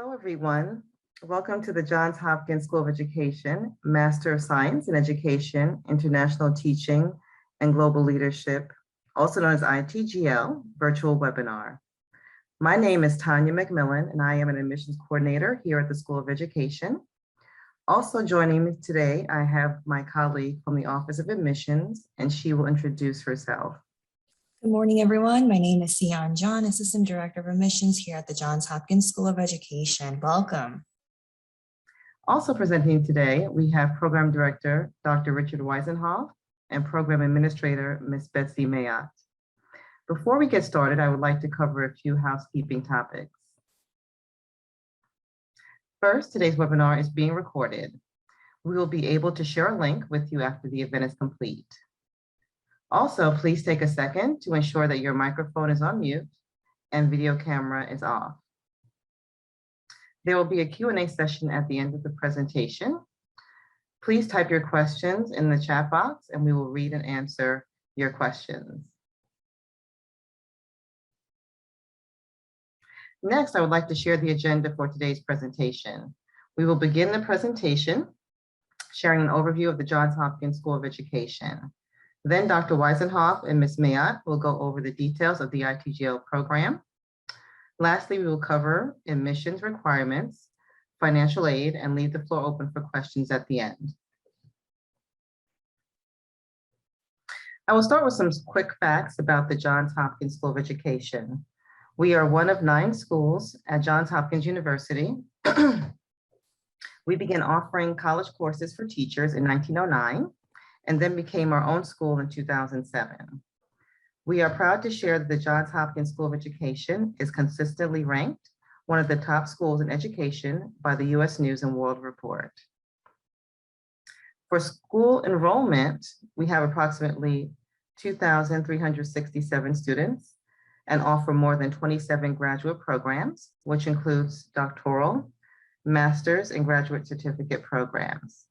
Hello, everyone. Welcome to the Johns Hopkins School of Education, Master of Science in Education, International Teaching, and Global Leadership, also known as ITGL, virtual webinar. My name is Tanya McMillan, and I am an admissions coordinator here at the School of Education. Also joining me today, I have my colleague from the Office of Admissions, and she will introduce herself. Good morning, everyone. My name is Sion John, Assistant Director of Admissions here at the Johns Hopkins School of Education. Welcome. Also presenting today, we have Program Director, Dr. Richard Weisenhoff, and Program Administrator, Ms. Betsy Mayotte. Before we get started, I would like to cover a few housekeeping topics. First, today's webinar is being recorded. We will be able to share a link with you after the event is complete. Also, please take a second to ensure that your microphone is on mute and video camera is off. There will be a Q&A session at the end of the presentation. Please type your questions in the chat box and we will read and answer your questions. Next, I would like to share the agenda for today's presentation. We will begin the presentation sharing an overview of the Johns Hopkins School of Education. Then Dr. Weisenhoff and Ms. Mayotte will go over the details of the ITGL program. Lastly, we will cover admissions requirements, financial aid, and leave the floor open for questions at the end. I will start with some quick facts about the Johns Hopkins School of Education. We are one of 9 schools at Johns Hopkins University. We began offering college courses for teachers in 1909. And then became our own school in 2007. We are proud to share that the Johns Hopkins School of Education is consistently ranked one of the top schools in education by the U.S. News and World Report. For school enrollment, we have approximately 2,367 students and offer more than 27 graduate programs, which includes doctoral, master's, and graduate certificate programs.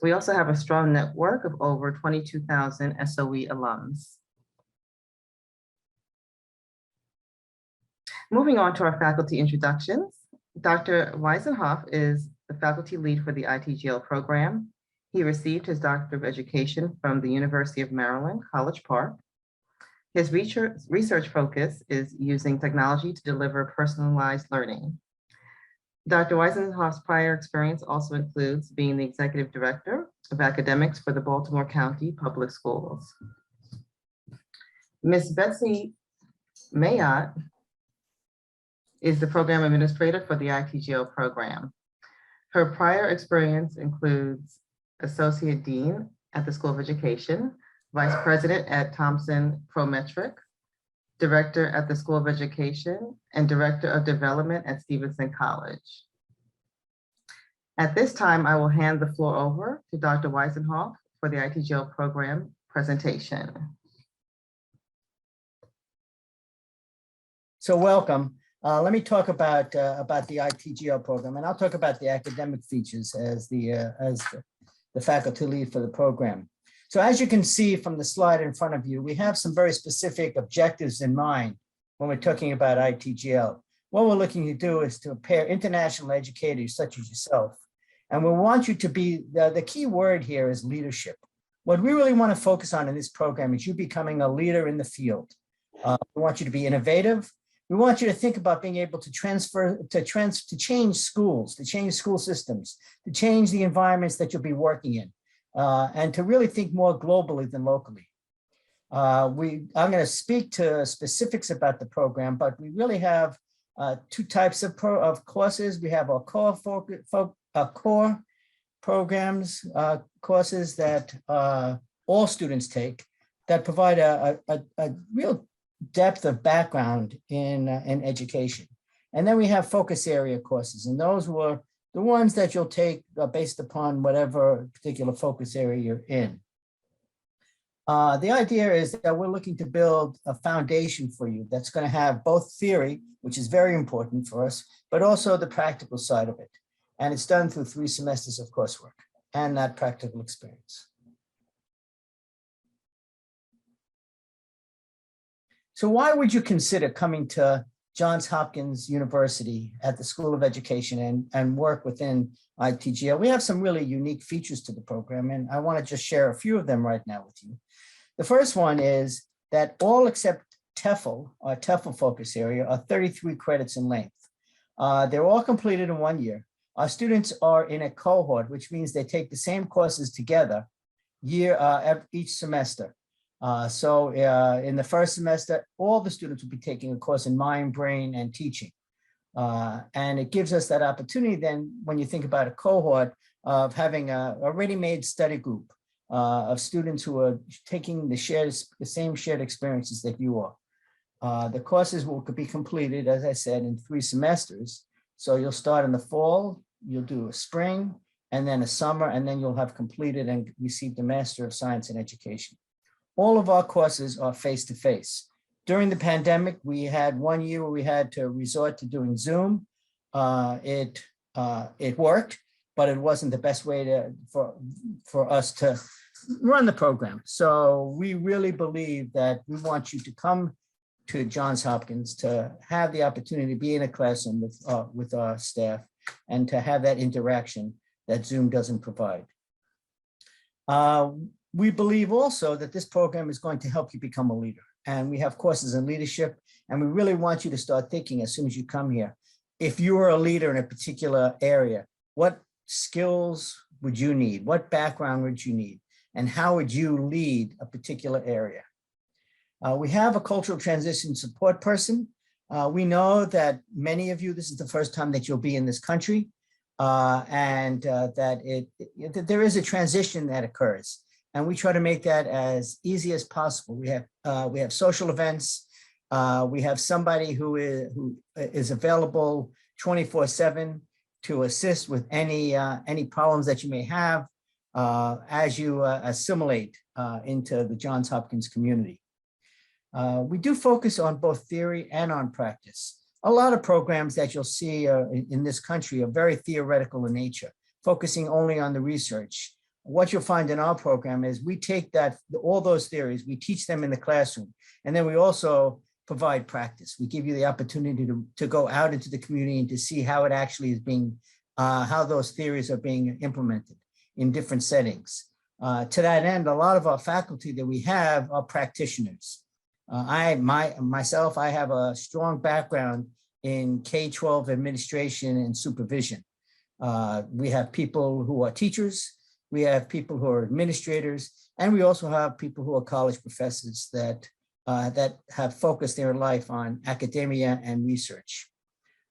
We also have a strong network of over 22,000 SOE alums. Moving on to our faculty introductions, Dr. Weisenhoff is the faculty lead for the ITGL program. He received his Doctor of Education from the University of Maryland, College Park. His research focus is using technology to deliver personalized learning. Dr. Weisenhoff's prior experience also includes being the Executive Director of Academics for the Baltimore County Public Schools. Ms. Betsy Mayotte is the Program Administrator for the ITGL program. Her prior experience includes Associate Dean at the School of Education, Vice President at Thompson Prometric, Director at the School of Education, and Director of Development at Stevenson College. At this time, I will hand the floor over to Dr. Weisenhoff for the ITGL program presentation. So welcome. Let me talk about the ITGL program, and I'll talk about the academic features as the faculty lead for the program. So as you can see from the slide in front of you, we have some very specific objectives in mind when we're talking about ITGL. What we're looking to do is to pair international educators such as yourself. And we want you to be, the key word here is leadership. What we really want to focus on in this program is you becoming a leader in the field. We want you to be innovative. We want you to think about being able to change schools, to change school systems, to change the environments that you'll be working in. And to really think more globally than locally. I'm going to speak to specifics about the program, but we really have 2 types of courses. We have our core programs, courses that all students take that provide a real depth of background in education. And then we have focus area courses, and those were the ones that you'll take based upon whatever particular focus area you're in. The idea is that we're looking to build a foundation for you that's going to have both theory, which is very important for us, but also the practical side of it. And it's done through 3 semesters of coursework and that practical experience. So why would you consider coming to Johns Hopkins University at the School of Education and work within ITGL. We have some really unique features to the program, and I want to just share a few of them right now with you. The first one is that all except TEFL, our TEFL focus area, are 33 credits in length. They're all completed in 1 year. Our students are in a cohort, which means they take the same courses together each semester. In the first semester, all the students will be taking a course in mind, brain, and teaching. And it gives us that opportunity then, when you think about a cohort, of having a ready-made study group of students who are taking the same shared experiences that you are. The courses will be completed, as I said, in 3 semesters. So you'll start in the fall, you'll do a spring, and then a summer, and then you'll have completed and received the Master of Science in Education. All of our courses are face-to-face. During the pandemic, we had 1 year where we had to resort to doing Zoom. It worked, but it wasn't the best way for us to run the program. So we really believe that we want you to come to Johns Hopkins to have the opportunity to be in a classroom with our staff and to have that interaction that Zoom doesn't provide. We believe also that this program is going to help you become a leader. And we have courses in leadership, and we really want you to start thinking as soon as you come here. If you are a leader in a particular area, what skills would you need? What background would you need? And how would you lead a particular area? We have a cultural transition support person. We know that many of you, this is the first time that you'll be in this country, and that there is a transition that occurs. And we try to make that as easy as possible. We have social events. We have somebody who is available 24/7 to assist with any problems that you may have as you assimilate into the Johns Hopkins community. We do focus on both theory and on practice. A lot of programs that you'll see in this country are very theoretical in nature, focusing only on the research. What you'll find in our program is we take all those theories, we teach them in the classroom, and then we also provide practice. We give you the opportunity to go out into the community and to see how it actually is how those theories are being implemented in different settings. To that end, a lot of our faculty that we have are practitioners. Myself, I have a strong background in K-12 administration and supervision. We have people who are teachers, we have people who are administrators, and we also have people who are college professors that have focused their life on academia and research.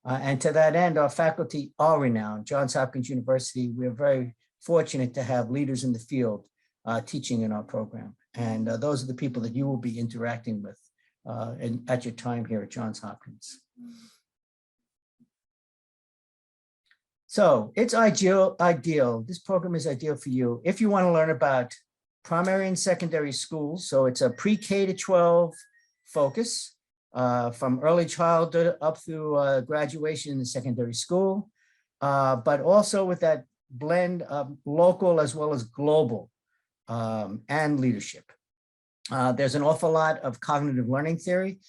And to that end, our faculty are renowned. Johns Hopkins University, we're very fortunate to have leaders in the field teaching in our program. And those are the people that you will be interacting with at your time here at Johns Hopkins. So it's ideal. This program is ideal for you if you want to learn about primary and secondary schools. So it's a pre-K to 12 focus from early childhood up through graduation in the secondary school, but also with that blend of local as well as global and leadership. There's an awful lot of cognitive learning theory.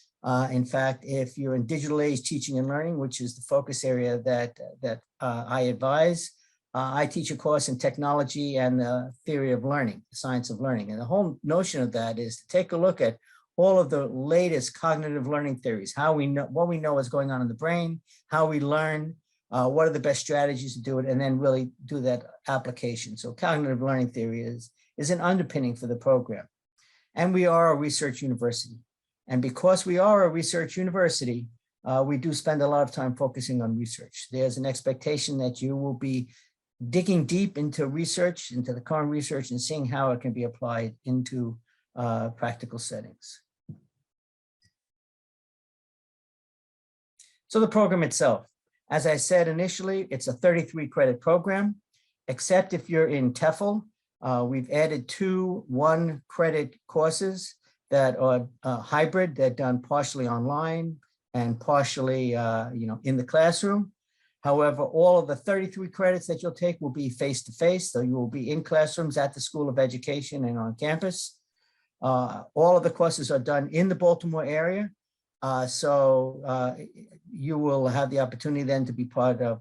In fact, if you're in digital age teaching and learning, which is the focus area that I advise, I teach a course in technology and the theory of learning, the science of learning. And the whole notion of that is to take a look at all of the latest cognitive learning theories, what we know is going on in the brain, how we learn, what are the best strategies to do it, and then really do that application. So cognitive learning theory is an underpinning for the program. And we are a research university. And because we are a research university, we do spend a lot of time focusing on research. There's an expectation that you will be digging deep into research, into the current research, and seeing how it can be applied into practical settings. So the program itself, as I said initially, it's a 33 credit program, except if you're in TEFL. We've added 2 1-credit courses that are hybrid. They're done partially online and partially in the classroom. However, all of the 33 credits that you'll take will be face-to-face, so you will be in classrooms at the School of Education and on campus. All of the courses are done in the Baltimore area. You will have the opportunity then to be part of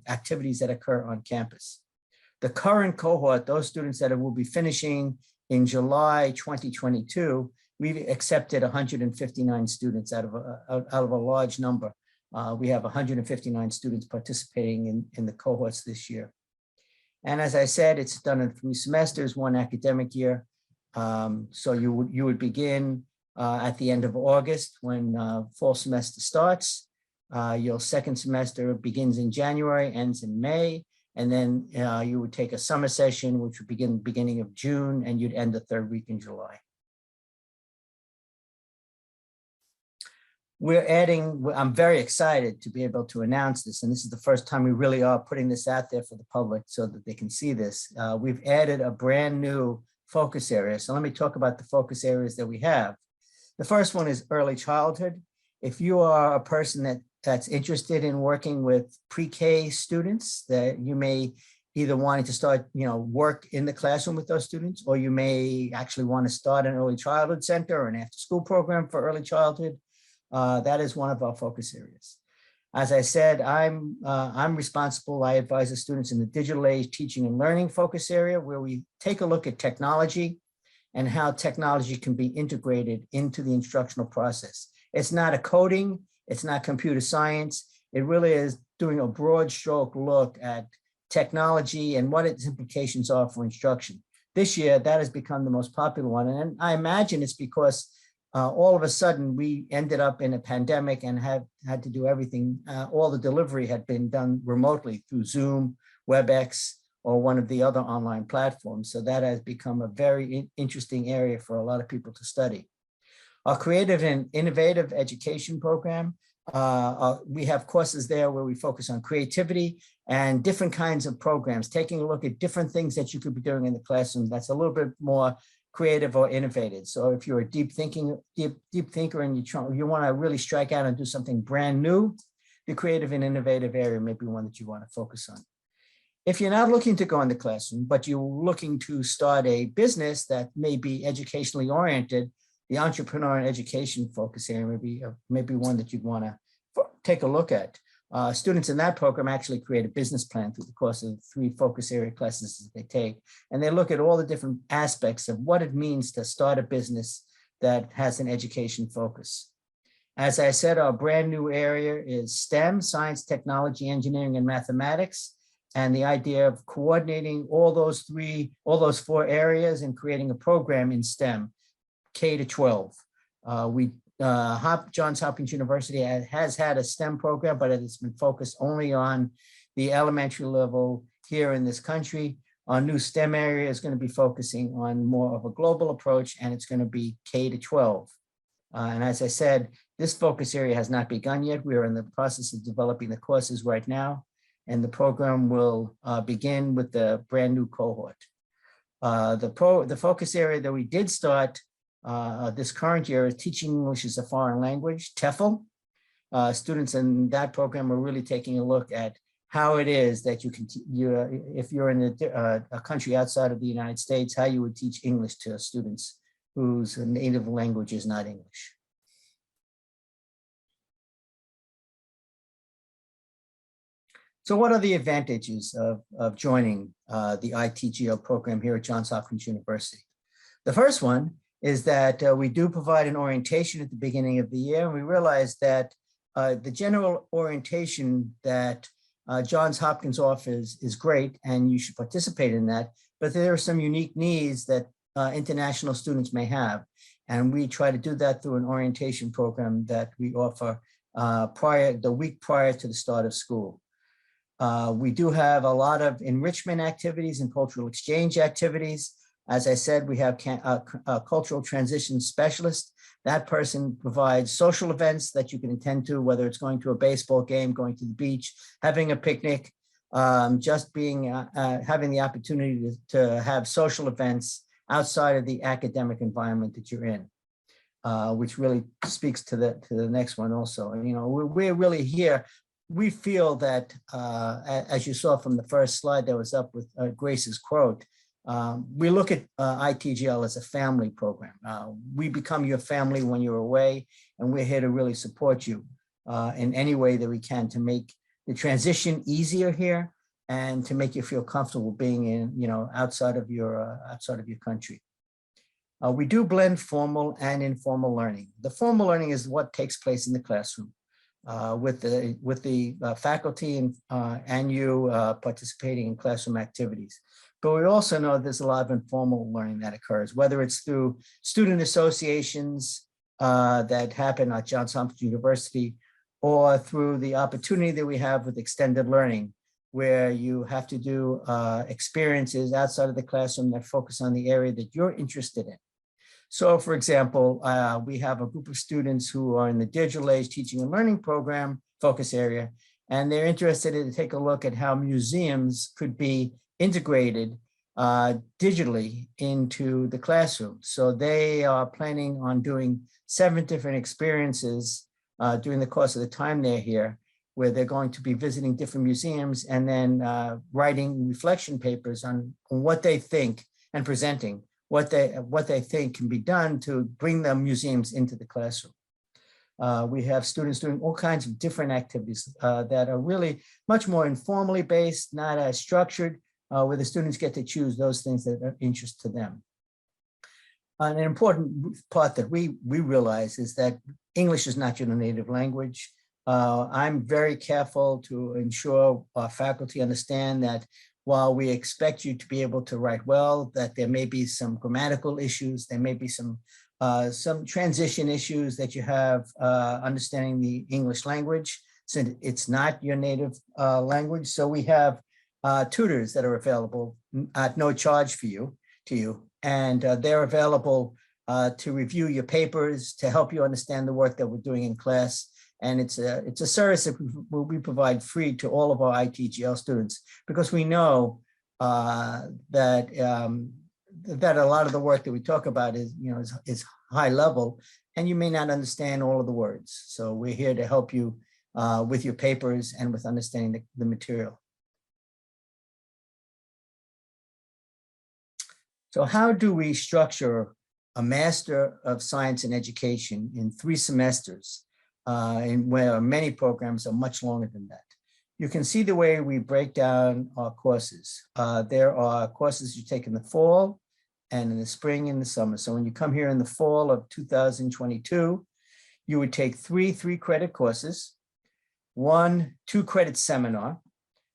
activities that occur on campus. The current cohort, those students that will be finishing in July 2022, we've accepted 159 students out of a large number. We have 159 students participating in the cohorts this year. And as I said, it's done in 3 semesters, 1 academic year. So you would begin at the end of August when fall semester starts. Your second semester begins in January, ends in May. And then you would take a summer session, which would begin beginning of June, and you'd end the 3rd week in July. I'm very excited to be able to announce this, and this is the first time we really are putting this out there for the public so that they can see this. We've added a brand new focus area. So let me talk about the focus areas that we have. The first one is early childhood. If you are a person that's interested in working with pre-K students, that you may either wanting to start, work in the classroom with those students, or you may actually want to start an early childhood center or an after-school program for early childhood. That is one of our focus areas. As I said, I'm responsible. I advise the students in the digital age teaching and learning focus area, where we take a look at technology and how technology can be integrated into the instructional process. It's not a coding, it's not computer science. It really is doing a broad stroke look at technology and what its implications are for instruction. This year, that has become the most popular one. And I imagine it's because all of a sudden we ended up in a pandemic and had to do everything. All the delivery had been done remotely through Zoom, WebEx, or one of the other online platforms. So that has become a very interesting area for a lot of people to study. Our creative and innovative education program, we have courses there where we focus on creativity and different kinds of programs, taking a look at different things that you could be doing in the classroom that's a little bit more creative or innovative. So if you're a deep thinker and you want to really strike out and do something brand new, the creative and innovative area may be one that you want to focus on. If you're not looking to go in the classroom, but you're looking to start a business that may be educationally oriented, the entrepreneur and education focus area may be one that you'd want to take a look at. Students in that program actually create a business plan through the course of 3 focus area classes that they take. And they look at all the different aspects of what it means to start a business that has an education focus. As I said, our brand new area is STEM, science, technology, engineering, and mathematics. And the idea of coordinating all those 4 areas and creating a program in STEM, K to 12. Johns Hopkins University has had a STEM program, but it's been focused only on the elementary level here in this country. Our new STEM area is going to be focusing on more of a global approach, and it's going to be K to 12. And as I said, this focus area has not begun yet. We are in the process of developing the courses right now, and the program will begin with the brand new cohort. The focus area that we did start this current year is teaching English as a foreign language, TEFL. Students in that program are really taking a look at how it is that you can, if you're in a country outside of the United States, how you would teach English to students whose native language is not English. So what are the advantages of joining the ITGL program here at Johns Hopkins University? The first one is that we do provide an orientation at the beginning of the year. And we realize that the general orientation that Johns Hopkins offers is great, and you should participate in that. But there are some unique needs that international students may have. And we try to do that through an orientation program that we offer the week prior to the start of school. We do have a lot of enrichment activities and cultural exchange activities. As I said, we have a cultural transition specialist. That person provides social events that you can attend to, whether it's going to a baseball game, going to the beach, having a picnic, just having the opportunity to have social events outside of the academic environment that you're in, which really speaks to the next one also. And, we're really here. We feel that, as you saw from the first slide that was up with Grace's quote, We look at ITGL as a family program. We become your family when you're away, and we're here to really support you in any way that we can to make the transition easier here and to make you feel comfortable being in, outside of your country. We do blend formal and informal learning. The formal learning is what takes place in the classroom with the faculty and you participating in classroom activities. But we also know there's a lot of informal learning that occurs, whether it's through student associations that happen at Johns Hopkins University, or through the opportunity that we have with extended learning, where you have to do experiences outside of the classroom that focus on the area that you're interested in. So for example, we have a group of students who are in the digital age teaching and learning program focus area, and they're interested in take a look at how museums could be integrated digitally into the classroom. So they are planning on doing 7 different experiences during the course of the time they're here, where they're going to be visiting different museums and then writing reflection papers on what they think and presenting what they think can be done to bring the museums into the classroom. We have students doing all kinds of different activities that are really much more informally based, not as structured, where the students get to choose those things that are of interest to them. An important part that we realize is that English is not your native language. I'm very careful to ensure our faculty understand that while we expect you to be able to write well, that there may be some grammatical issues, there may be some transition issues that you have understanding the English language, since it's not your native language. So we have tutors that are available at no charge to you, and they're available to review your papers, to help you understand the work that we're doing in class. And it's a service that we provide free to all of our ITGL students, because we know that a lot of the work that we talk about is high level, and you may not understand all of the words. So we're here to help you with your papers and with understanding the material. So how do we structure a Master of Science in Education in 3 semesters? And where many programs are much longer than that. You can see the way we break down our courses. There are courses you take in the fall and in the spring and the summer. So when you come here in the fall of 2022, you would take 3 3-credit courses, 1 2-credit seminar,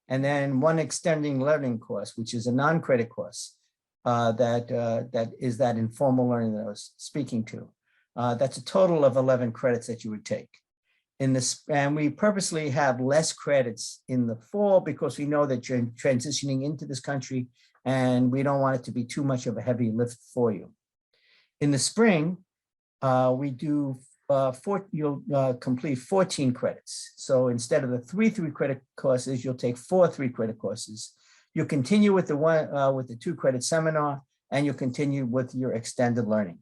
and then 1 extending learning course, which is a non-credit course that is that informal learning that I was speaking to. That's a total of 11 credits that you would take. And we purposely have less credits in the fall because we know that you're transitioning into this country and we don't want it to be too much of a heavy lift for you. In the spring, we do you'll complete 14 credits. So instead of the 3 3-credit courses, you'll take 4 3-credit courses. You'll continue with the 2-credit seminar, and you'll continue with your extended learning.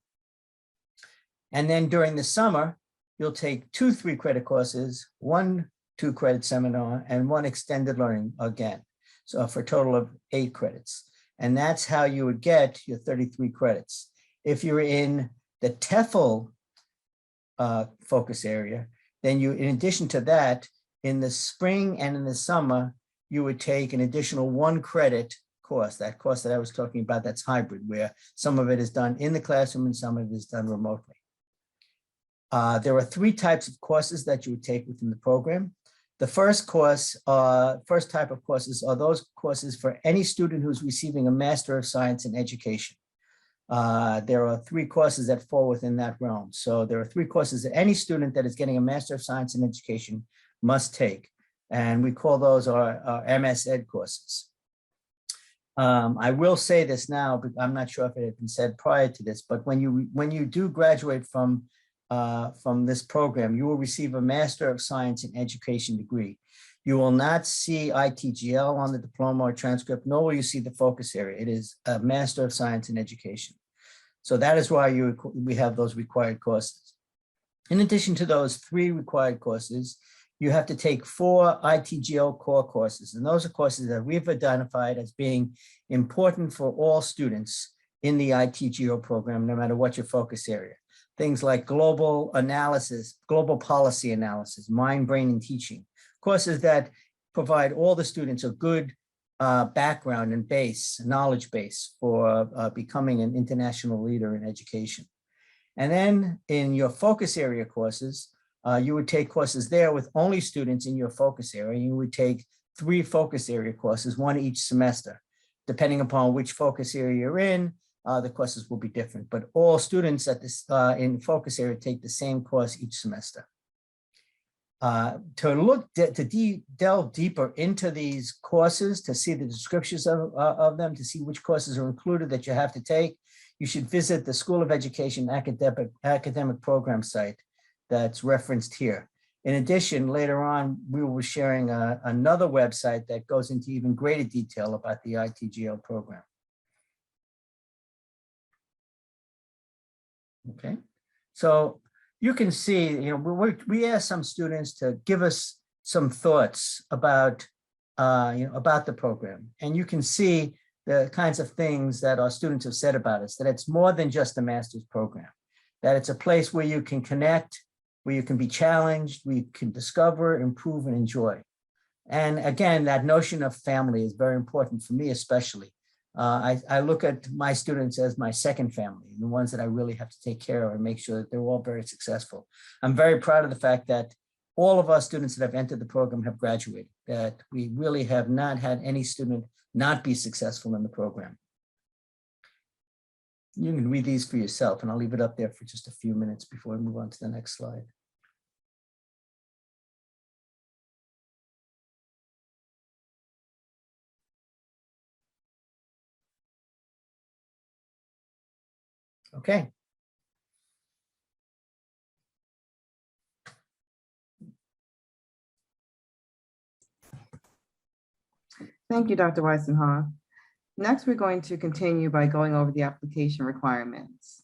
And then during the summer, you'll take 2 3-credit courses, 1 2-credit seminar, and 1 extended learning again. So for a total of 8 credits. And that's how you would get your 33 credits. If you're in the TEFL focus area, then you, in addition to that, in the spring and in the summer, you would take an additional 1 credit course, that course that I was talking about that's hybrid, where some of it is done in the classroom and some of it is done remotely. There are 3 types of courses that you would take within the program. The first type of courses are those courses for any student who's receiving a Master of Science in Education. There are 3 courses that fall within that realm. So there are 3 courses that any student that is getting a Master of Science in Education must take. And we call those our MS Ed courses. I will say this now, but I'm not sure if it had been said prior to this, but when you do graduate from this program, you will receive a Master of Science in Education degree. You will not see ITGL on the diploma or transcript, nor will you see the focus area. It is a Master of Science in Education. So that is why we have those required courses. In addition to those 3 required courses, you have to take 4 ITGL core courses. And those are courses that we've identified as being important for all students in the ITGL program, no matter what your focus area. Things like global analysis, global policy analysis, mind, brain, and teaching. Courses that provide all the students a good background and base, knowledge base for becoming an international leader in education. And then in your focus area courses, you would take courses there with only students in your focus area. You would take 3 focus area courses, 1 each semester. Depending upon which focus area you're in, the courses will be different, but all students at this in focus area take the same course each semester. To delve deeper into these courses, to see the descriptions of them, to see which courses are included that you have to take, you should visit the School of Education academic program site that's referenced here. In addition, later on, we will be sharing another website that goes into even greater detail about the ITGL program. Okay, so you can see, we asked some students to give us some thoughts about, about the program, and you can see the kinds of things that our students have said about us, that it's more than just a master's program, that it's a place where you can connect, where you can be challenged, where you can discover, improve, and enjoy. And again, that notion of family is very important for me, especially. I look at my students as my second family, the ones that I really have to take care of and make sure that they're all very successful. I'm very proud of the fact that all of our students that have entered the program have graduated, that we really have not had any student not be successful in the program. You can read these for yourself, and I'll leave it up there for just a few minutes before we move on to the next slide. Okay. Thank you, Dr. Weisenhoff. Next, we're going to continue by going over the application requirements.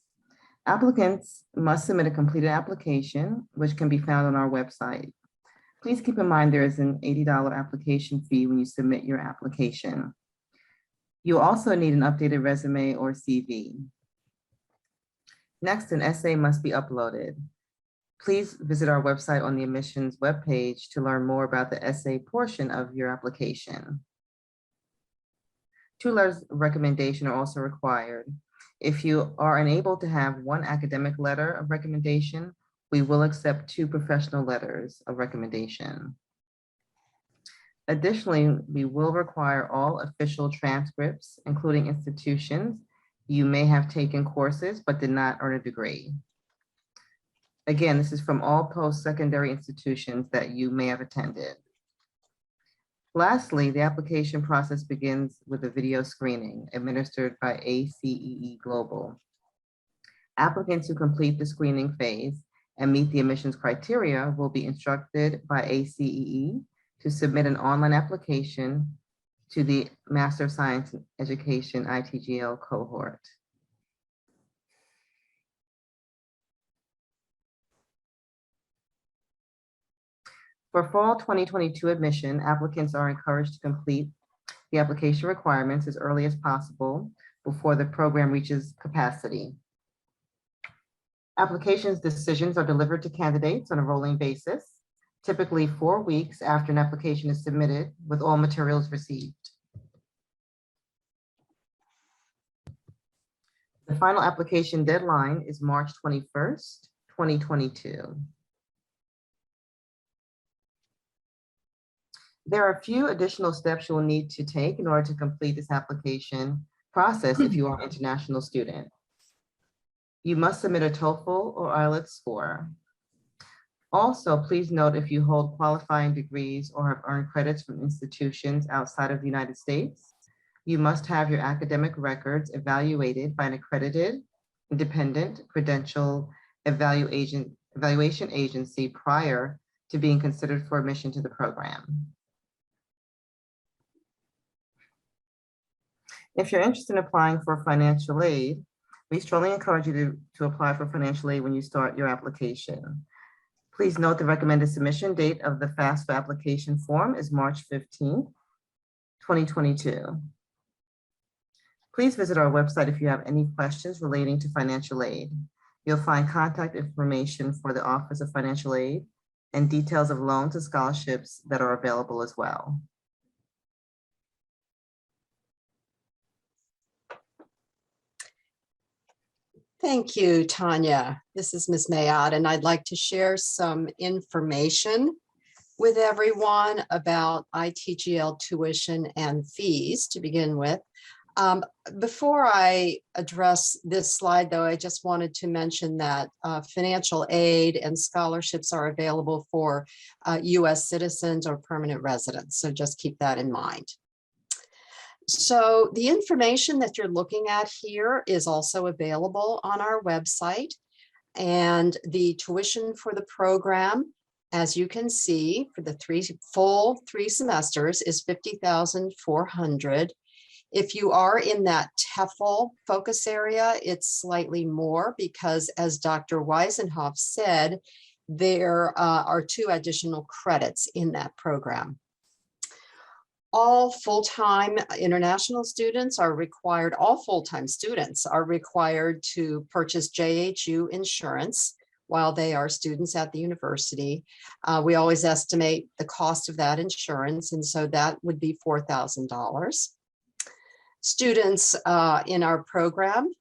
Applicants must submit a completed application, which can be found on our website. Please keep in mind there is an $80 application fee when you submit your application. You also need an updated resume or CV. Next, an essay must be uploaded. Please visit our website on the admissions webpage to learn more about the essay portion of your application. 2 letters of recommendation are also required. If you are unable to have 1 academic letter of recommendation, we will accept 2 professional letters of recommendation. Additionally, we will require all official transcripts, including institutions you may have taken courses but did not earn a degree. Again, this is from all post-secondary institutions that you may have attended. Lastly, the application process begins with a video screening administered by ACEE Global. Applicants who complete the screening phase and meet the admissions criteria will be instructed by ACEE to submit an online application to the Master of Science in Education ITGL cohort. For fall 2022 admission, applicants are encouraged to complete the application requirements as early as possible before the program reaches capacity. Applications decisions are delivered to candidates on a rolling basis, typically 4 weeks after an application is submitted with all materials received. The final application deadline is March 21st, 2022. There are a few additional steps you will need to take in order to complete this application process if you are an international student. You must submit a TOEFL or IELTS score. Also, please note if you hold qualifying degrees or have earned credits from institutions outside of the United States, you must have your academic records evaluated by an accredited, independent, credential evaluation agency prior to being considered for admission to the program. If you're interested in applying for financial aid, we strongly encourage you to apply for financial aid when you start your application. Please note the recommended submission date of the FAFSA application form is March 15th, 2022. Please visit our website if you have any questions relating to financial aid. You'll find contact information for the Office of Financial Aid and details of loans and scholarships that are available as well. Thank you, Tanya. This is Ms. Mayotte, and I'd like to share some information with everyone about ITGL tuition and fees to begin with. Before I address this slide, though, I just wanted to mention that financial aid and scholarships are available for US citizens or permanent residents, so just keep that in mind. So the information that you're looking at here is also available on our website, and the tuition for the program, as you can see, for the full three semesters is $50,400. If you are in that TEFL focus area, it's slightly more because, as Dr. Weisenhoff said, there are 2 additional credits in that program. All full-time international students are required, all full-time students are required to purchase JHU insurance while they are students at the university. We always estimate the cost of that insurance, and so that would be $4,000. Students in our program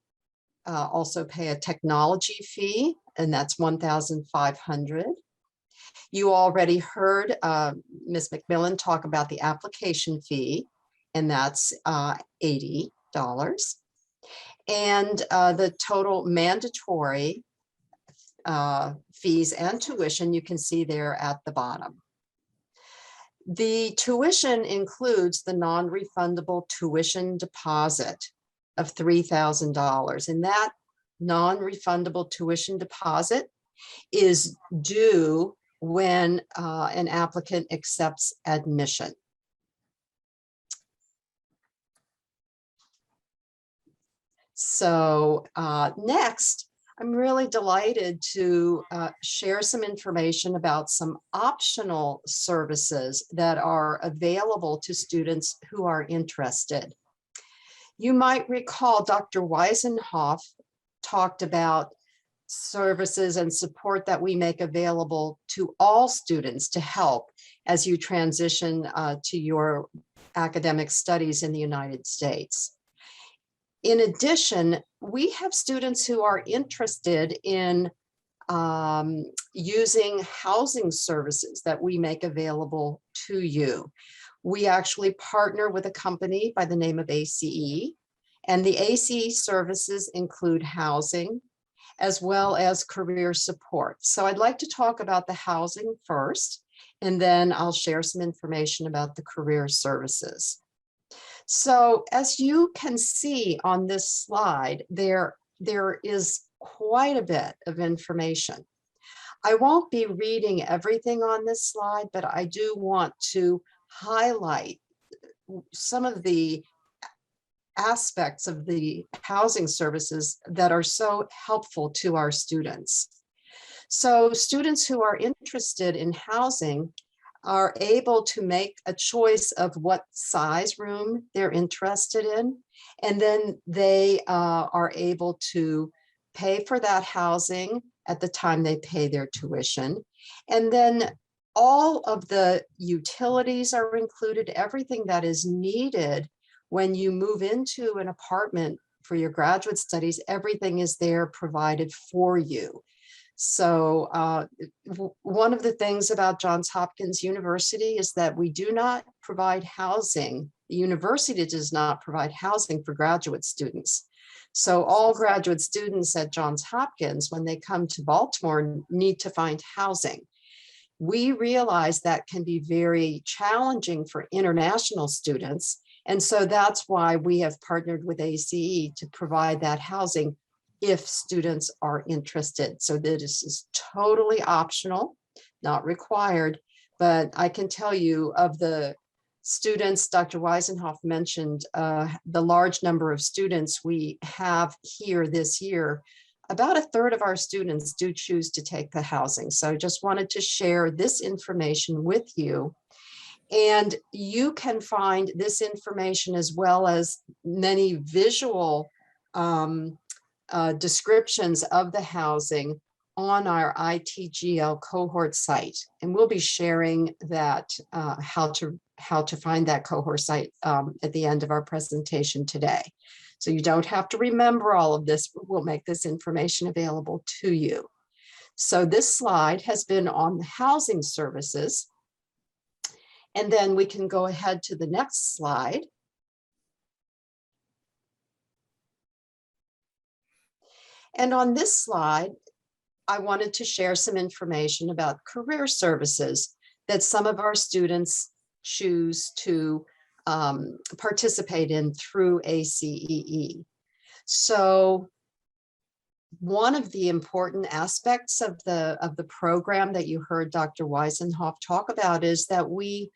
also pay a technology fee, and that's $1,500. You already heard Ms. McMillan talk about the application fee, and that's $80. And the total mandatory fees and tuition you can see there at the bottom. The tuition includes the non-refundable tuition deposit of $3,000, and that non-refundable tuition deposit is due when an applicant accepts admission. So next, I'm really delighted to share some information about some optional services that are available to students who are interested. You might recall Dr. Weisenhoff talked about services and support that we make available to all students to help as you transition to your academic studies in the United States. In addition, we have students who are interested in using housing services that we make available to you. We actually partner with a company by the name of ACE, and the ACE services include housing as well as career support. So I'd like to talk about the housing first, and then I'll share some information about the career services. So as you can see on this slide, there is quite a bit of information. I won't be reading everything on this slide, but I do want to highlight some of the aspects of the housing services that are so helpful to our students. So students who are interested in housing are able to make a choice of what size room they're interested in, and then they are able to pay for that housing at the time they pay their tuition. And then all of the utilities are included, everything that is needed when you move into an apartment for your graduate studies, everything is there provided for you. So one of the things about Johns Hopkins University is that we do not provide housing. The university does not provide housing for graduate students. So all graduate students at Johns Hopkins, when they come to Baltimore, need to find housing. We realize that can be very challenging for international students. And so that's why we have partnered with ACE to provide that housing if students are interested. So this is totally optional, not required, but I can tell you of the students, Dr. Weisenhoff mentioned the large number of students we have here this year. about a third of our students do choose to take the housing. So I just wanted to share this information with you. And you can find this information as well as many visual descriptions of the housing on our ITGL cohort site. And we'll be sharing that, how to find that cohort site at the end of our presentation today. So you don't have to remember all of this. We'll make this information available to you. So this slide has been on the housing services. And then we can go ahead to the next slide. And on this slide, I wanted to share some information about career services that some of our students choose to participate in through ACEE. So one of the important aspects of the program that you heard Dr. Weisenhoff talk about is that we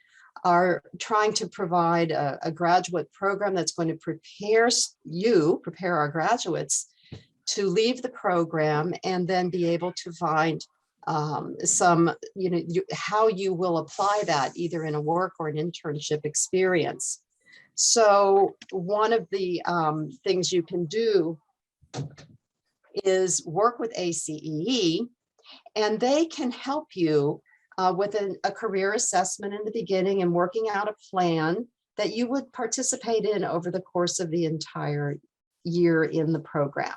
are trying to provide a graduate program that's going to prepare our graduates to leave the program and then be able to find some, how you will apply that either in a work or an internship experience. So one of the things you can do is work with ACEE, and they can help you with a career assessment in the beginning and working out a plan that you would participate in over the course of the entire year in the program.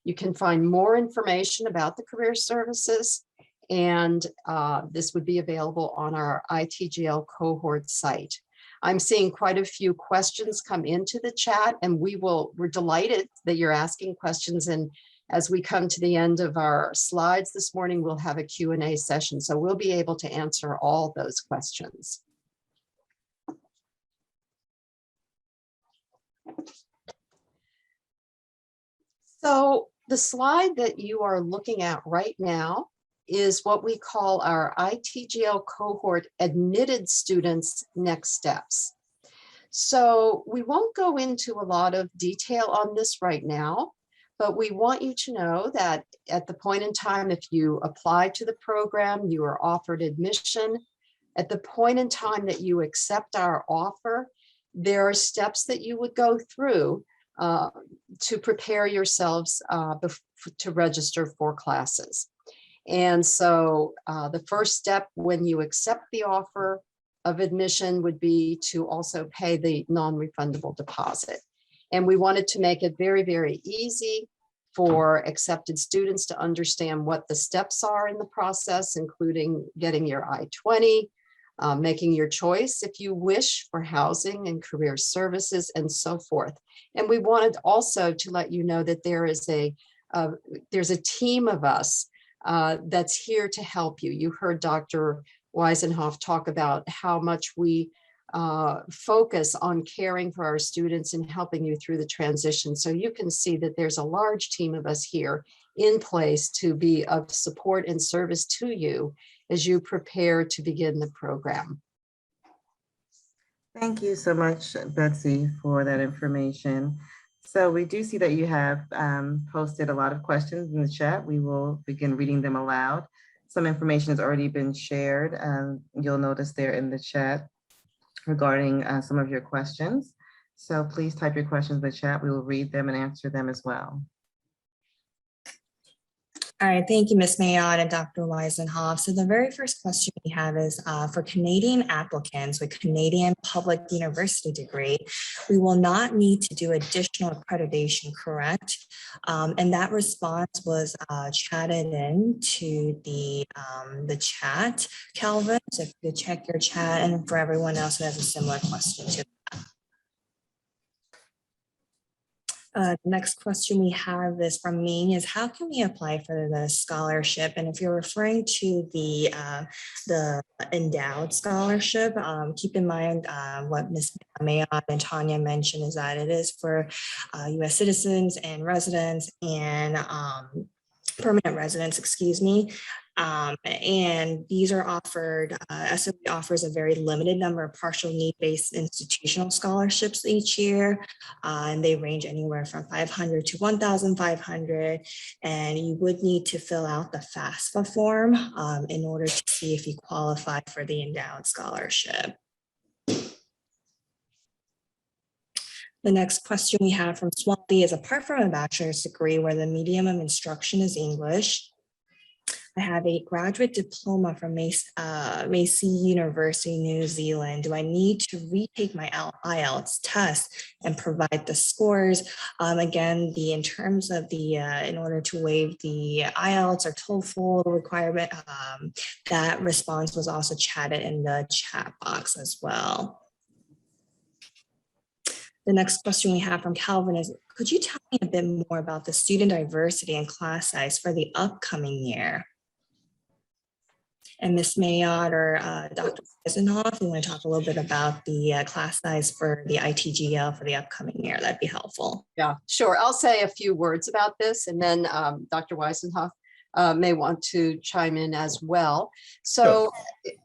You can find more information about the career services, and this would be available on our ITGL cohort site. I'm seeing quite a few questions come into the chat, and we're delighted that you're asking questions. And as we come to the end of our slides this morning, we'll have a Q&A session, so we'll be able to answer all those questions. So the slide that you are looking at right now is what we call our ITGL cohort admitted students' next steps. So we won't go into a lot of detail on this right now, but we want you to know that at the point in time, if you apply to the program, you are offered admission. At the point in time that you accept our offer, there are steps that you would go through to prepare yourselves to register for classes. And so the first step when you accept the offer of admission would be to also pay the non-refundable deposit. And we wanted to make it very, very easy for accepted students to understand what the steps are in the process, including getting your I-20, making your choice if you wish for housing and career services and so forth. And we wanted also to let you know that there's a team of us that's here to help you. You heard Dr. Weisenhoff talk about how much we focus on caring for our students and helping you through the transition. So you can see that there's a large team of us here in place to be of support and service to you as you prepare to begin the program. Thank you so much, Betsy, for that information. So we do see that you have posted a lot of questions in the chat. We will begin reading them aloud. Some information has already been shared. You'll notice there in the chat regarding some of your questions. So please type your questions in the chat. We will read them and answer them as well. All right, thank you, Ms. Mayotte and Dr. Weisenhoff. So the very first question we have is for Canadian applicants with Canadian Public University degree, we will not need to do additional accreditation, correct? And that response was chatted in to the chat, Calvin. So if you could check your chat, and for everyone else who has a similar question to the next question we have is from me is how can we apply for the scholarship? And if you're referring to the endowed scholarship, keep in mind what Ms. Mayotte and Tanya mentioned is that it is for US citizens and residents and permanent residents, excuse me. And these are offered, SOE offers a very limited number of partial need-based institutional scholarships each year. And they range anywhere from 500 to 1,500. And you would need to fill out the FAFSA form in order to see if you qualify for the endowed scholarship. The next question we have from Swampy is, apart from a bachelor's degree where the medium of instruction is English, I have a graduate diploma from Massey University, New Zealand. Do I need to retake my IELTS test and provide the scores? Again, in terms of in order to waive the IELTS or TOEFL requirement, that response was also chatted in the chat box as well. The next question we have from Calvin is, could you tell me a bit more about the student diversity and class size for the upcoming year? And Ms. Mayotte or Dr. Eisenhoff, we want to talk a little bit about the class size for the ITGL for the upcoming year. That'd be helpful. Yeah, sure. I'll say a few words about this, and then Dr. Weisenhoff may want to chime in as well. So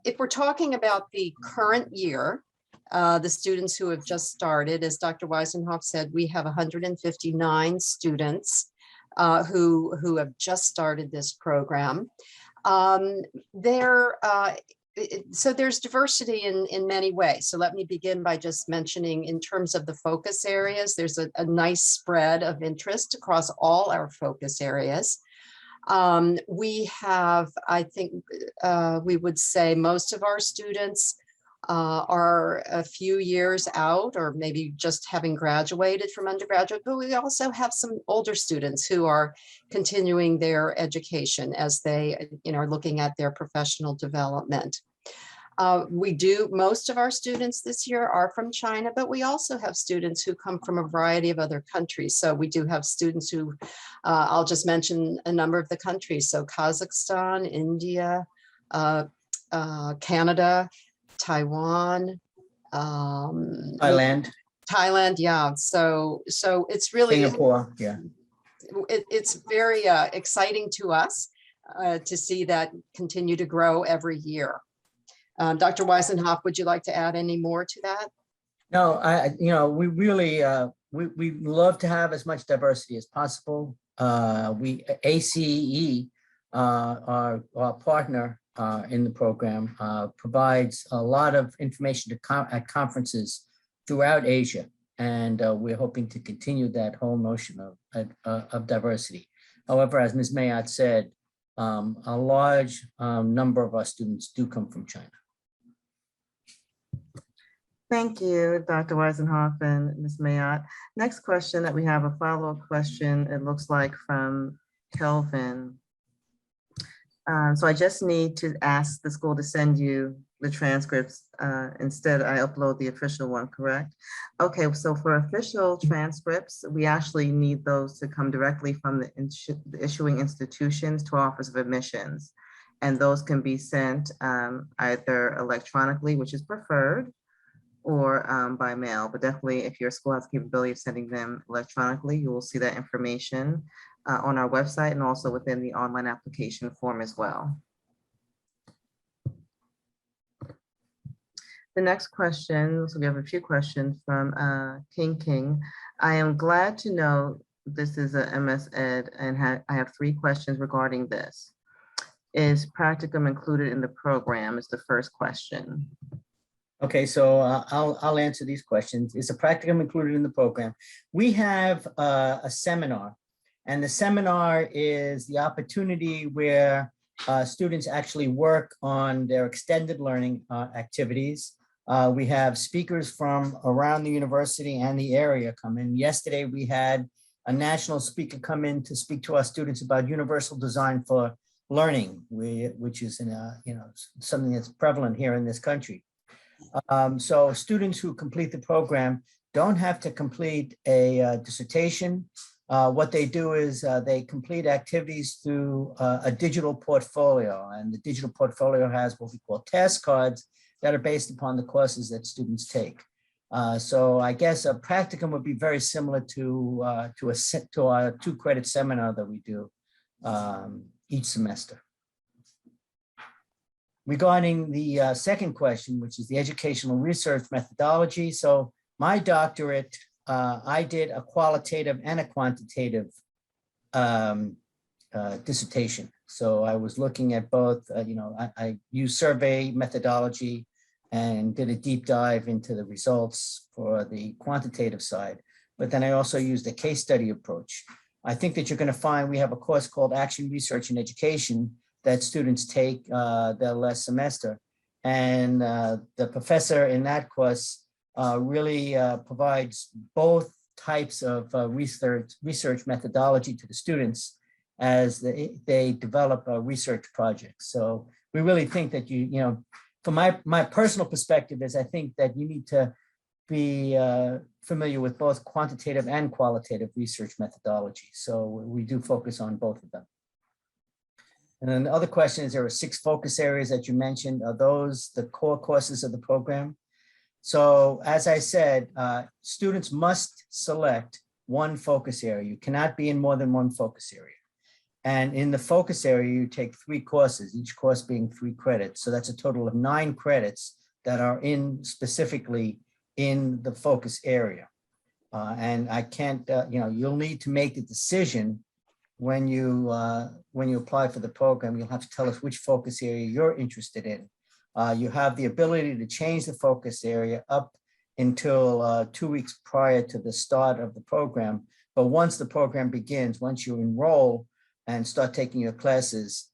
if we're talking about the current year, the students who have just started, as Dr. Weisenhoff said, we have 159 students who have just started this program. So there's diversity in many ways. So let me begin by just mentioning, in terms of the focus areas, there's a nice spread of interest across all our focus areas. We have, I think we would say most of our students are a few years out, or maybe just having graduated from undergraduate, but we also have some older students who are continuing their education as they are looking at their professional development. Most of our students this year are from China, but we also have students who come from a variety of other countries. So we do have students who, I'll just mention a number of the countries. So Kazakhstan, India, Canada, Taiwan, Thailand, yeah. So it's really Singapore, yeah. It's very exciting to us to see that continue to grow every year. Dr. Weisenhoff, would you like to add any more to that? No, we really we love to have as much diversity as possible. ACE, our partner in the program, provides a lot of information at conferences throughout Asia, and we're hoping to continue that whole notion of diversity. However, as Ms. Mayotte said, a large number of our students do come from China. Thank you, Dr. Weisenhoff and Ms. Mayotte. Next question that we have, a follow-up question, it looks like from Kelvin. So I just need to ask the school to send you the transcripts. Instead, I upload the official one, correct? Okay, so for official transcripts, we actually need those to come directly from the issuing institutions to our Office of Admissions. And those can be sent either electronically, which is preferred, or by mail. But definitely, if your school has the capability of sending them electronically, you will see that information on our website and also within the online application form as well. The next question, so we have a few questions from King. I am glad to know this is a MS Ed, and I have 3 questions regarding this. Is practicum included in the program is the first question. Okay, so I'll answer these questions. Is a practicum included in the program? We have a seminar, and the seminar is the opportunity where students actually work on their extended learning activities. We have speakers from around the university and the area come in. Yesterday, we had a national speaker come in to speak to our students about universal design for learning, which is something that's prevalent here in this country. So students who complete the program don't have to complete a dissertation. What they do is they complete activities through a digital portfolio, and the digital portfolio has what we call task cards that are based upon the courses that students take. So I guess a practicum would be very similar to our 2-credit seminar that we do each semester. regarding the second question, which is the educational research methodology. So my doctorate, I did a qualitative and a quantitative dissertation. So I was looking at both, I used survey methodology and did a deep dive into the results for the quantitative side. But then I also used a case study approach. I think that you're going to find we have a course called Action Research and Education that students take their last semester. And the professor in that course really provides both types of research methodology to the students as they develop research projects. So we really think that from my personal perspective is I think that you need to be familiar with both quantitative and qualitative research methodology. So we do focus on both of them. And then the other question is, there are 6 focus areas that you mentioned. Are those the core courses of the program? So as I said, students must select one focus area. You cannot be in more than one focus area. And in the focus area, you take 3 courses, each course being 3 credits. So that's a total of 9 credits that are specifically in the focus area. And I can't, you'll need to make the decision when you apply for the program. You'll have to tell us which focus area you're interested in. You have the ability to change the focus area up until 2 weeks prior to the start of the program. But once the program begins, once you enroll and start taking your classes,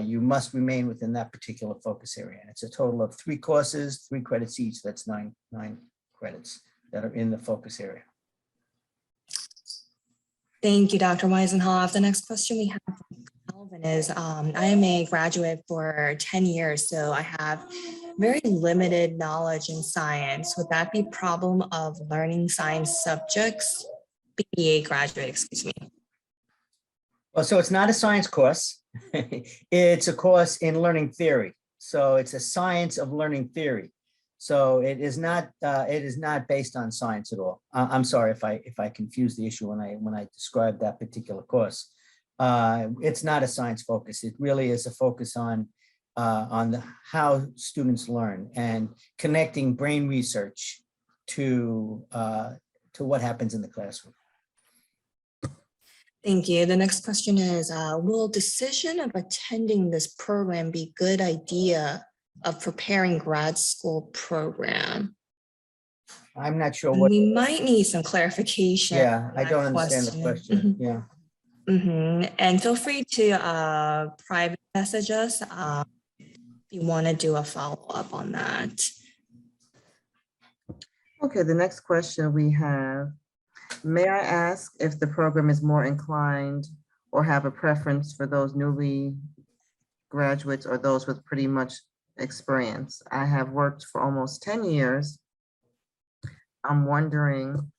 you must remain within that particular focus area. And it's a total of 3 courses, 3 credits each. That's nine credits that are in the focus area. Thank you, Dr. Weisenhoff. The next question we have from Calvin is, I am a graduate for 10 years, so I have very limited knowledge in science. Would that be a problem of learning science subjects? BA graduate, excuse me. Well, so it's not a science course. It's a course in learning theory. So it's a science of learning theory. So it is not based on science at all. I'm sorry if I confuse the issue when I describe that particular course. It's not a science focus. It really is a focus on how students learn and connecting brain research to what happens in the classroom. Thank you. The next question is, will decision of attending this program be a good idea of preparing grad school program? I'm not sure what. We might need some clarification. Yeah, I don't understand the question. Yeah. And feel free to private message us if you want to do a follow-up on that. Okay, the next question we have, may I ask if the program is more inclined or have a preference for those newly graduates or those with pretty much experience? I have worked for almost 10 years. I'm wondering,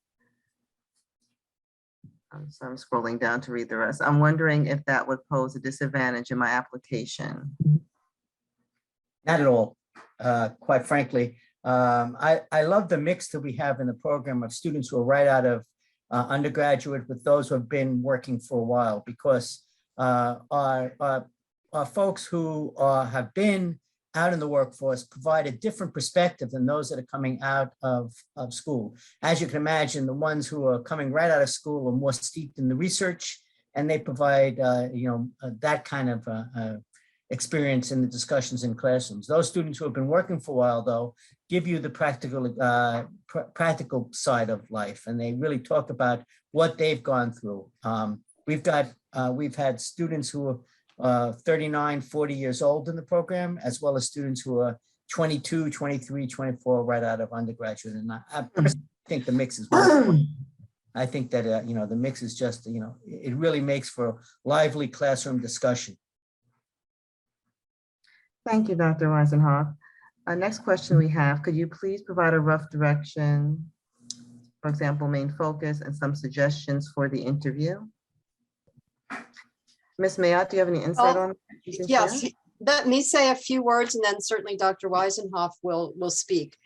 I'm scrolling down to read the rest. I'm wondering if that would pose a disadvantage in my application. Not at all. Quite frankly, I love the mix that we have in the program of students who are right out of undergraduate with those who have been working for a while, because our folks who have been out in the workforce provide a different perspective than those that are coming out of school. As you can imagine, the ones who are coming right out of school are more steeped in the research, and they provide that kind of experience in the discussions in classrooms. Those students who have been working for a while, though, give you the practical side of life, and they really talk about what they've gone through. We've had students who are 39, 40 years old in the program, as well as students who are 22, 23, 24, right out of undergraduate. And I personally think the mix is wonderful. I think that the mix is just, it really makes for a lively classroom discussion. Thank you, Dr. Weisenhoff. Next question we have, could you please provide a rough direction, for example, main focus and some suggestions for the interview? Ms. Mayotte, do you have any insight on that? Yes, let me say a few words and then certainly Dr. Weisenhoff will speak.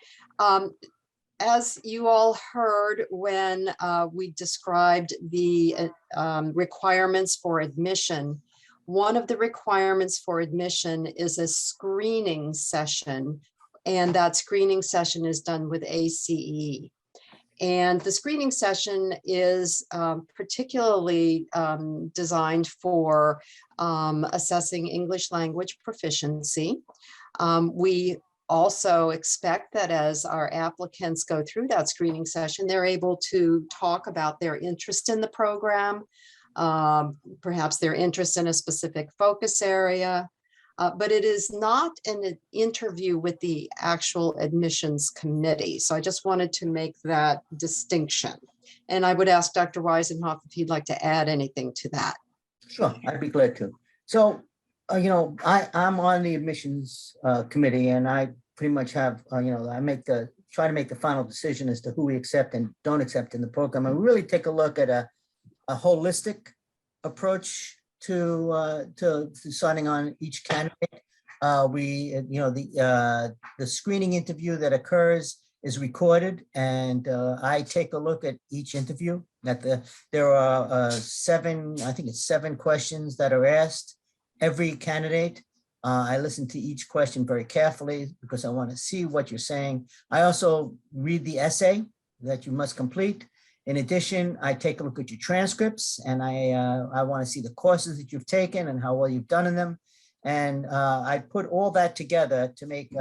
As you all heard when we described the requirements for admission, One of the requirements for admission is a screening session, and that screening session is done with ACE. And the screening session is particularly designed for assessing English language proficiency. We also expect that as our applicants go through that screening session, they're able to talk about their interest in the program, perhaps their interest in a specific focus area, but it is not an interview with the actual admissions committee. So I just wanted to make that distinction. And I would ask Dr. Weisenhoff if he'd like to add anything to that. Sure, I'd be glad to. So, I'm on the admissions committee, and I pretty much have, I try to make the final decision as to who we accept and don't accept in the program. And we really take a look at a holistic approach to deciding on each candidate. The screening interview that occurs is recorded, and I take a look at each interview. There are seven questions that are asked every candidate. I listen to each question very carefully because I want to see what you're saying. I also read the essay that you must complete. In addition, I take a look at your transcripts, and I want to see the courses that you've taken and how well you've done in them. And I put all that together to make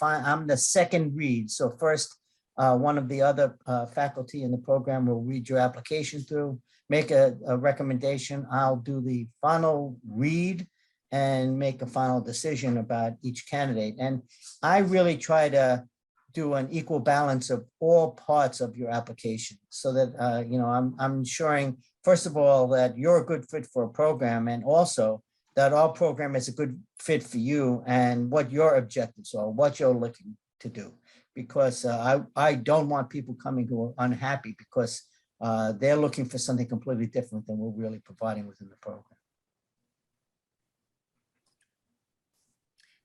I'm the second read. So first, one of the other faculty in the program will read your application through, make a recommendation. I'll do the final read and make a final decision about each candidate. And I really try to do an equal balance of all parts of your application so that, I'm ensuring, first of all, that you're a good fit for a program, and also that our program is a good fit for you and what your objectives are, what you're looking to do. Because I don't want people coming who are unhappy because they're looking for something completely different than we're really providing within the program.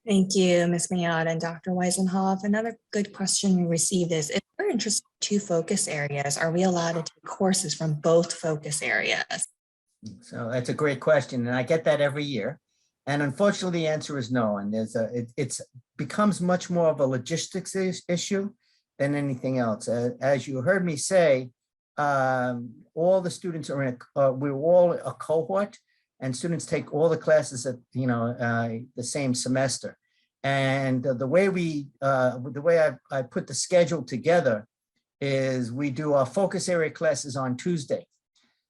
Thank you, Ms. Mayotte and Dr. Weisenhoff. Another good question we received is, if we're interested in 2 focus areas, are we allowed to take courses from both focus areas? So that's a great question, and I get that every year. And unfortunately, the answer is no. And it becomes much more of a logistics issue than anything else. As you heard me say, all the students are we're all a cohort, and students take all the classes at the same semester. And the way I put the schedule together is we do our focus area classes on Tuesday.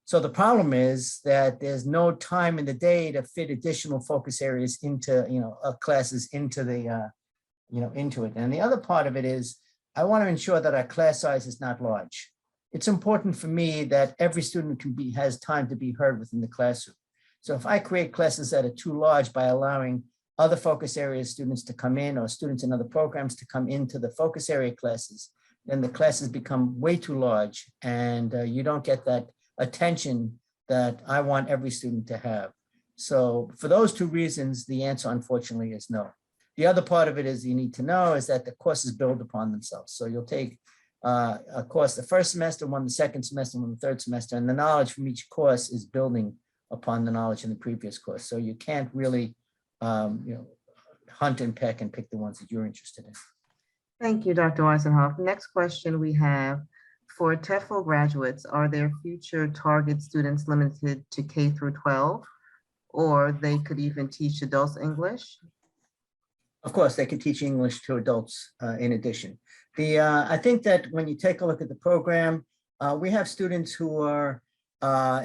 So the problem is that there's no time in the day to fit additional focus areas into classes into the into it. And the other part of it is I want to ensure that our class size is not large. It's important for me that every student has time to be heard within the classroom. So if I create classes that are too large by allowing other focus area students to come in, or students in other programs to come into the focus area classes, then the classes become way too large, and you don't get that attention that I want every student to have. So for those 2 reasons, the answer unfortunately is no. The other part of it is you need to know is that the courses build upon themselves. So you'll take a course the first semester, one the second semester, one the third semester, and the knowledge from each course is building upon the knowledge in the previous course. So you can't really hunt and peck and pick the ones that you're interested in. Thank you, Dr. Weisenhoff. Next question we have, for TEFL graduates, are their future target students limited to K through 12, or they could even teach adults English? Of course, they can teach English to adults in addition. I think that when you take a look at the program, we have students who are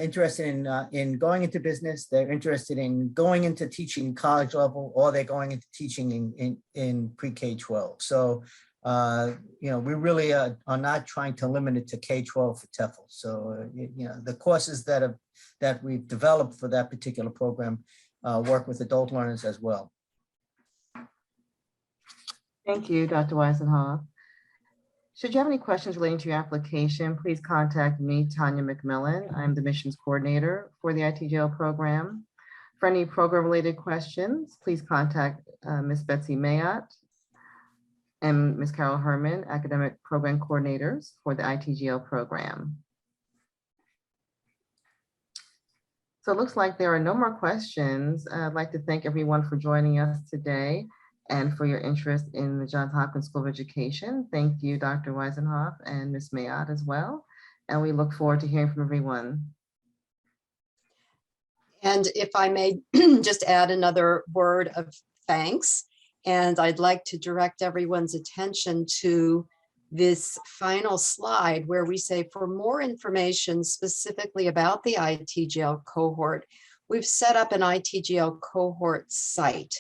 interested in going into business. They're interested in going into teaching college level, or they're going into teaching in pre-K-12. So, we really are not trying to limit it to K-12 for TEFL. So, the courses that we've developed for that particular program work with adult learners as well. Thank you, Dr. Weisenhoff. Should you have any questions relating to your application, please contact me, Tanya McMillan. I'm the missions coordinator for the ITGL program. For any program-related questions, please contact Ms. Betsy Mayotte and Ms. Carol Herman, academic program coordinators for the ITGL program. So it looks like there are no more questions. I'd like to thank everyone for joining us today and for your interest in the Johns Hopkins School of Education. Thank you, Dr. Weisenhoff and Ms. Mayotte as well. And we look forward to hearing from everyone. And if I may just add another word of thanks, and I'd like to direct everyone's attention to this final slide where we say for more information specifically about the ITGL cohort, we've set up an ITGL cohort site.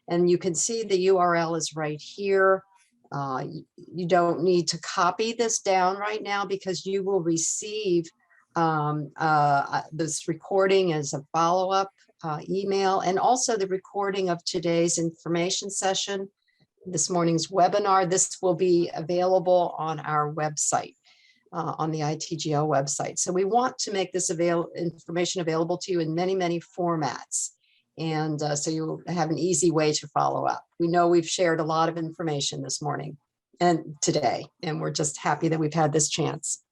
And you can see the URL is right here. You don't need to copy this down right now because you will receive this recording as a follow-up email, and also the recording of today's information session, this morning's webinar. This will be available on our website, on the ITGL website. So we want to make this information available to you in many, many formats. And so you'll have an easy way to follow up. We know we've shared a lot of information this morning and today, and we're just happy that we've had this chance.